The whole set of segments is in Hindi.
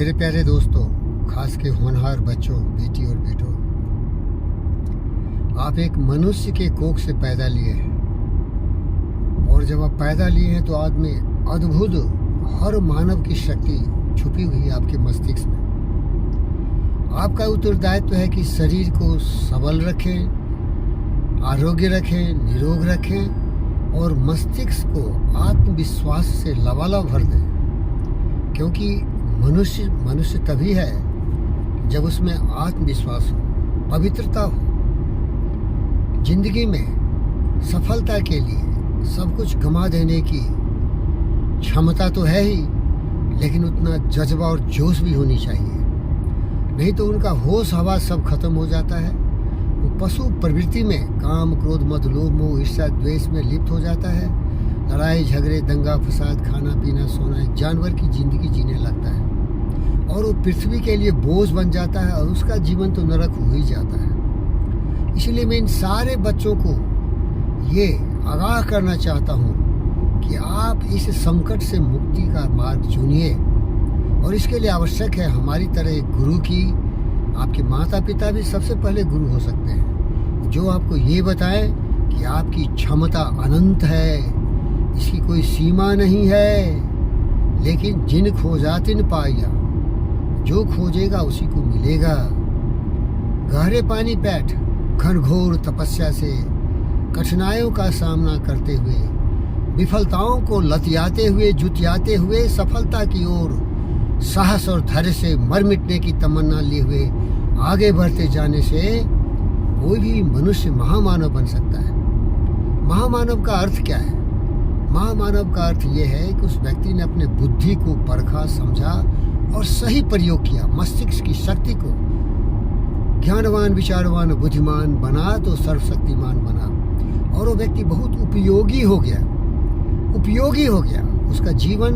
मेरे प्यारे दोस्तों, खास के होनहार बच्चों, बेटी और बेटों, आप एक मनुष्य के कोख से पैदा लिए हैं और जब आप पैदा लिए हैं तो आप में अद्भुत हर मानव की शक्ति छुपी हुई है आपके मस्तिष्क में। आपका उत्तरदायित्व है कि शरीर को सबल रखें, आरोग्य रखें, निरोग रखें और मस्तिष्क को आत्मविश्वास से लबालब भर दें, क्योंकि मनुष्य तभी है जब उसमें आत्मविश्वास हो, पवित्रता हो। जिंदगी में सफलता के लिए सब कुछ गंवा देने की क्षमता तो है ही, लेकिन उतना जज्बा और जोश भी होनी चाहिए, नहीं तो उनका होश हवास सब खत्म हो जाता है। वो पशु प्रवृत्ति में काम, क्रोध, मद, लोभ, मोह, ईर्ष्या, द्वेष में लिप्त हो जाता है। लड़ाई झगड़े, दंगा फसाद, खाना पीना, सोना, एक जानवर की जिंदगी जीने लगता है और वो पृथ्वी के लिए बोझ बन जाता है और उसका जीवन तो नरक हो ही जाता है। इसलिए मैं इन सारे बच्चों को ये आगाह करना चाहता हूँ कि आप इस संकट से मुक्ति का मार्ग चुनिए, और इसके लिए आवश्यक है हमारी तरह एक गुरु की। आपके माता पिता भी सबसे पहले गुरु हो सकते हैं, जो आपको ये बताएं कि आपकी क्षमता अनंत है, इसकी कोई सीमा नहीं है। लेकिन जिन खोजातिन पाया, जो खोजेगा उसी को मिलेगा। गहरे पानी पैठ घनघोर तपस्या से कठिनाइयों का सामना करते हुए, विफलताओं को लतियाते हुए, जुतियाते हुए सफलता की ओर साहस और धैर्य से मर मिटने की तमन्ना लिए हुए आगे बढ़ते जाने से कोई भी मनुष्य महामानव बन सकता है। महामानव का अर्थ क्या है? महामानव का अर्थ यह है कि उस व्यक्ति ने अपने बुद्धि को परखा, समझा और सही प्रयोग किया। मस्तिष्क की शक्ति को ज्ञानवान, विचारवान, बुद्धिमान बना तो सर्वशक्तिमान बना, और वो व्यक्ति बहुत उपयोगी हो गया। उसका जीवन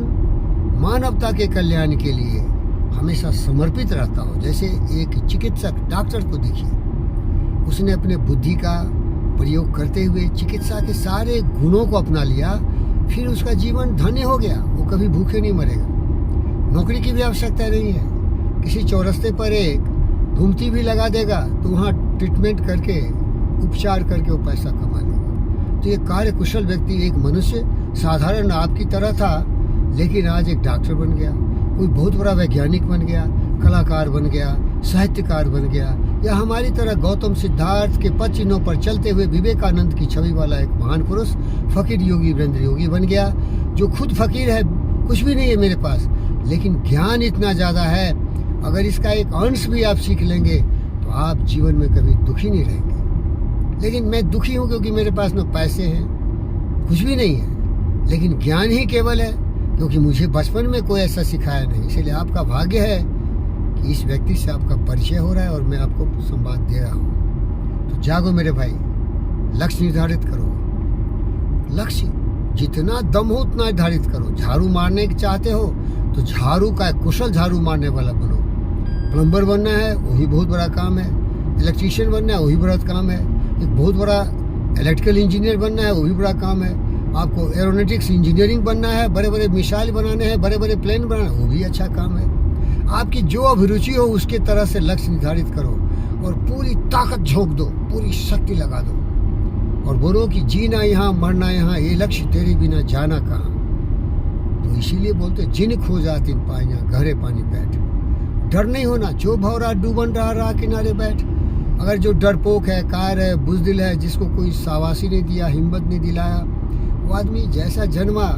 मानवता के कल्याण के लिए हमेशा समर्पित रहता हो। जैसे एक चिकित्सक, डॉक्टर को देखिए, उसने अपने बुद्धि का प्रयोग करते हुए चिकित्सा के सारे गुणों को अपना लिया, फिर उसका जीवन धन्य हो गया। वो कभी भूखे नहीं मरेगा, नौकरी की भी आवश्यकता नहीं है। किसी चौरस्ते पर एक घुमती भी लगा देगा तो वहाँ ट्रीटमेंट करके, उपचार करके वो पैसा कमा लेगा। तो ये कार्य कुशल व्यक्ति, एक मनुष्य साधारण आपकी तरह था, लेकिन आज एक डॉक्टर बन गया, कोई बहुत बड़ा वैज्ञानिक बन गया, कलाकार बन गया, साहित्यकार बन गया, या हमारी तरह गौतम सिद्धार्थ के पद चिन्हों पर चलते हुए विवेकानंद की छवि वाला एक महान पुरुष, फकीर योगी वीरेंद्र योगी बन गया, जो खुद फकीर है। कुछ भी नहीं है मेरे पास, लेकिन ज्ञान इतना ज़्यादा है, अगर इसका एक अंश भी आप सीख लेंगे तो आप जीवन में कभी दुखी नहीं रहेंगे। लेकिन मैं दुखी हूँ क्योंकि मेरे पास न पैसे हैं, कुछ भी नहीं है, लेकिन ज्ञान ही केवल है, क्योंकि मुझे बचपन में कोई ऐसा सिखाया नहीं। इसलिए आपका भाग्य है कि इस व्यक्ति से आपका परिचय हो रहा है और मैं आपको संवाद दे रहा हूँ। तो जागो मेरे भाई, लक्ष्य निर्धारित करो। लक्ष्य जितना दम हो उतना निर्धारित करो। झाड़ू मारने के चाहते हो तो झाड़ू का कुशल झाड़ू मारने वाला बनो। प्लम्बर बनना है, वही बहुत बड़ा काम है। इलेक्ट्रीशियन बनना है, वही बड़ा काम है। एक बहुत बड़ा इलेक्ट्रिकल इंजीनियर बनना है, वही बड़ा काम है। आपको एरोनॉटिक्स इंजीनियरिंग बनना है, बड़े बड़े मिसाइल बनाने हैं, बड़े बड़े प्लेन बनाना है, वो भी अच्छा काम है। आपकी जो अभिरुचि हो उसके तरह से लक्ष्य निर्धारित करो और पूरी ताकत झोंक दो, पूरी शक्ति लगा दो और बोलो कि जीना यहाँ, मरना यहाँ, ये लक्ष्य तेरे बिना जाना कहाँ। तो इसीलिए बोलते जिन खोजा तिन पाइया, गहरे पानी बैठ। डर नहीं होना, जो भौरा डूबन रहा किनारे बैठ। अगर जो डरपोक है, कार है, बुजदिल है, जिसको कोई शाबाशी नहीं दिया, हिम्मत नहीं दिलाया, वो आदमी जैसा जन्मा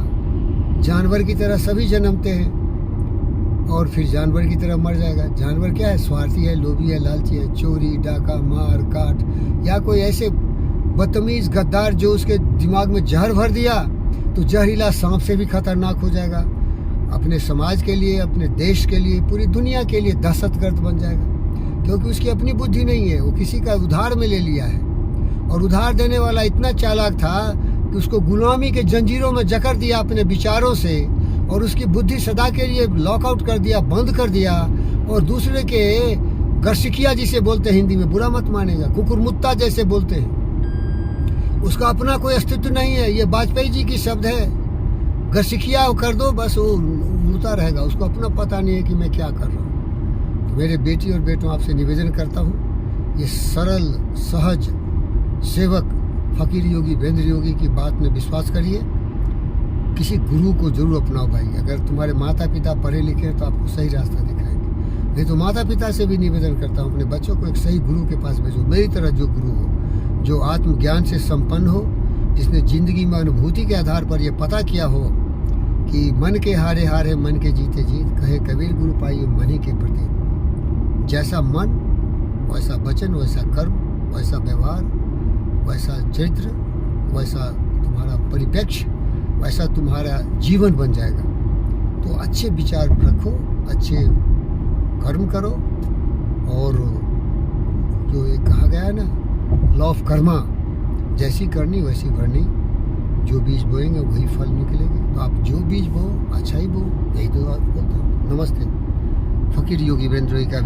जानवर की तरह सभी जन्मते हैं और फिर जानवर की तरह मर जाएगा। जानवर क्या है? स्वार्थी है, लोभी है, लालची है। चोरी, डाका, मार काट, या कोई ऐसे बदतमीज गद्दार जो उसके दिमाग में जहर भर दिया तो जहरीला सांप से भी खतरनाक हो जाएगा। अपने समाज के लिए, अपने देश के लिए, पूरी दुनिया के लिए दहशतगर्द बन जाएगा, क्योंकि उसकी अपनी बुद्धि नहीं है। वो किसी का उधार में ले लिया है, और उधार देने वाला इतना चालाक था कि उसको गुलामी के जंजीरों में जकड़ दिया अपने विचारों से, और उसकी बुद्धि सदा के लिए लॉकआउट कर दिया, बंद कर दिया। और दूसरे के गर्शिकिया जिसे बोलते हैं हिंदी में, बुरा मत मानेगा, कुकुरमुत्ता जैसे बोलते हैं, उसका अपना कोई अस्तित्व नहीं है। ये वाजपेयी जी की शब्द है। गर्शिकिया कर दो, बस वो ढूंढता रहेगा, उसको अपना पता नहीं है कि मैं क्या कर रहा हूँ। तो मेरे बेटी और बेटों, आपसे निवेदन करता हूँ, ये सरल सहज सेवक फकीर योगी वीरेंद्र योगी की बात में विश्वास करिए। किसी गुरु को जरूर अपनाओ भाई। अगर तुम्हारे माता पिता पढ़े लिखे हैं तो आपको सही रास्ता दिखाएंगे। नहीं तो माता पिता से भी निवेदन करता हूँ, अपने बच्चों को एक सही गुरु के पास भेजो, मेरी तरह जो गुरु हो, जो आत्मज्ञान से संपन्न हो, जिसने जिंदगी में अनुभूति के आधार पर यह पता किया हो कि मन के हारे हारे मन के जीते जीत, कहे कबीर गुरु पाइयो मन ही के प्रति। जैसा मन वैसा वचन, वैसा कर्म, वैसा व्यवहार, वैसा चरित्र, वैसा तुम्हारा परिप्रेक्ष्य, वैसा तुम्हारा जीवन बन जाएगा। तो अच्छे विचार रखो, अच्छे कर्म करो, और जो ये कहा गया है ना, लॉ ऑफ कर्मा, जैसी करनी वैसी भरनी, जो बीज बोएंगे वही फल निकलेंगे। तो आप जो बीज बो अच्छा ही बो, यही तो बात बोलता हूँ। नमस्ते। फकीर योगी वीरेंद्र योगी का